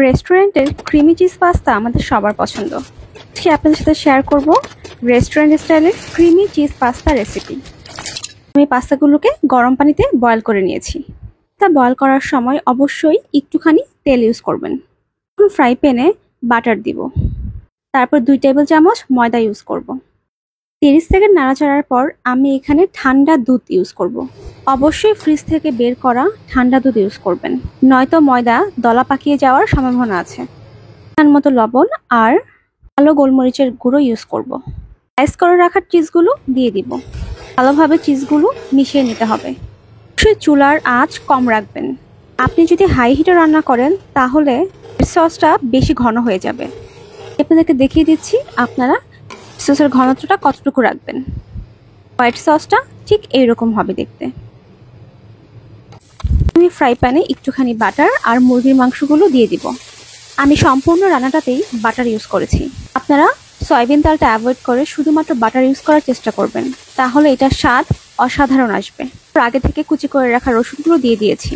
রেস্টুরেন্টের creamy cheese pasta আমাদের সবার পছন্দ। আজকে আপনাদের সাথে শেয়ার করব রেস্টুরেন্ট স্টাইলের ক্রিমি চিজ পাস্তা রেসিপি। আমি পাস্তাগুলোকে গরম পানিতে বয়েল করে নিয়েছি। তা বয়েল করার সময় অবশ্যই একটুখানি তেল ইউজ করবেন। এখন ফ্রাই প্যানে বাটার দিব, তারপর 2 টেবিল চামচ ময়দা ইউজ করব। 30 সেকেন্ড নাড়াচাড়ার পর আমি এখানে ঠান্ডা দুধ ইউজ করব। অবশ্যই ফ্রিজ থেকে বের করা ঠান্ডা দুধ ইউজ করবেন, নয়তো ময়দা দলা পাকিয়ে যাওয়ার সম্ভাবনা আছে। পরিমাণ মতো লবণ আর কালো গোলমরিচের গুঁড়ো ইউজ করব। স্লাইস করে রাখা চিজগুলো দিয়ে দিব। ভালোভাবে চিজগুলো মিশিয়ে নিতে হবে। অবশ্যই চুলার আঁচ কম রাখবেন। আপনি যদি হাই হিটে রান্না করেন তাহলে সসটা বেশি ঘন হয়ে যাবে। আপনাদেরকে দেখিয়ে দিচ্ছি আপনারা সসের ঘনত্বটা কতটুকু রাখবেন। হোয়াইট সসটা ঠিক এইরকম হবে দেখতে। আমি ফ্রাই প্যানে একটুখানি বাটার আর মুরগির মাংসগুলো দিয়ে দিব। আমি সম্পূর্ণ রান্নাটাতেই বাটার ইউজ করেছি। আপনারা সয়াবিন তেলটা অ্যাভয়েড করে শুধুমাত্র বাটার ইউজ করার চেষ্টা করবেন, তাহলে এটার স্বাদ অসাধারণ আসবে। আগে থেকে কুচি করে রাখা রসুনগুলো দিয়ে দিয়েছি।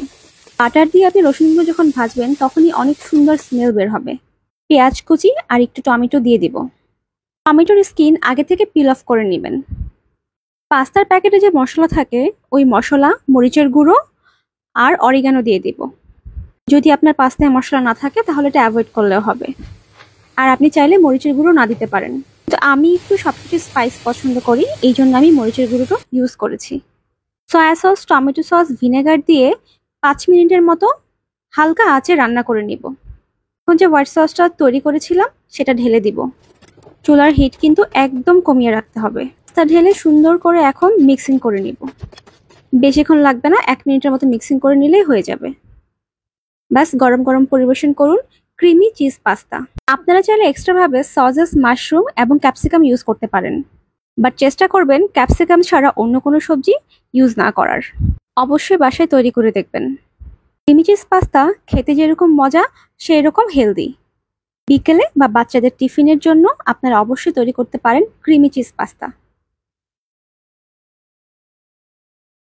বাটার দিয়ে আপনি রসুনগুলো যখন ভাজবেন তখনই অনেক সুন্দর স্মেল বের হবে। পেঁয়াজ কুচি আর একটু টমেটো দিয়ে দিব। টমেটোর স্কিন আগে থেকে পিল অফ করে নেবেন। পাস্তার প্যাকেটে যে মশলা থাকে ওই মশলা, মরিচের গুঁড়ো আর অরিগানো দিয়ে দিব। যদি আপনার পাস্তায় মশলা না থাকে তাহলে এটা অ্যাভয়েড করলেও হবে। আর আপনি চাইলে মরিচের গুঁড়ো না দিতে পারেন, তো আমি একটু সবকিছু স্পাইস পছন্দ করি, এই জন্য আমি মরিচের গুঁড়োটা ইউজ করেছি। Soya sauce, tomato sauce, vinegar দিয়ে 5 মিনিটের মতো হালকা আঁচে রান্না করে নিব। এখন যে হোয়াইট সসটা তৈরি করেছিলাম সেটা ঢেলে দিব। চুলার হিট কিন্তু একদম কমিয়ে রাখতে হবে। তা ঢেলে সুন্দর করে এখন মিক্সিং করে নিব। বেশিক্ষণ লাগবে না, 1 মিনিটের মতো মিক্সিং করে নিলেই হয়ে যাবে। ব্যাস, গরম গরম পরিবেশন করুন ক্রিমি চিজ পাস্তা। আপনারা চাইলে এক্সট্রাভাবে সসেস, মাশরুম এবং ক্যাপসিকাম ইউজ করতে পারেন, বাট চেষ্টা করবেন ক্যাপসিকাম ছাড়া অন্য কোনো সবজি ইউজ না করার। অবশ্যই বাসায় তৈরি করে দেখবেন। ক্রিমি চিজ পাস্তা খেতে যেরকম মজা সেই রকম হেলদি। বিকেলে বা বাচ্চাদের টিফিনের জন্য আপনারা অবশ্যই তৈরি করতে পারেন ক্রিমি চিজ পাস্তা।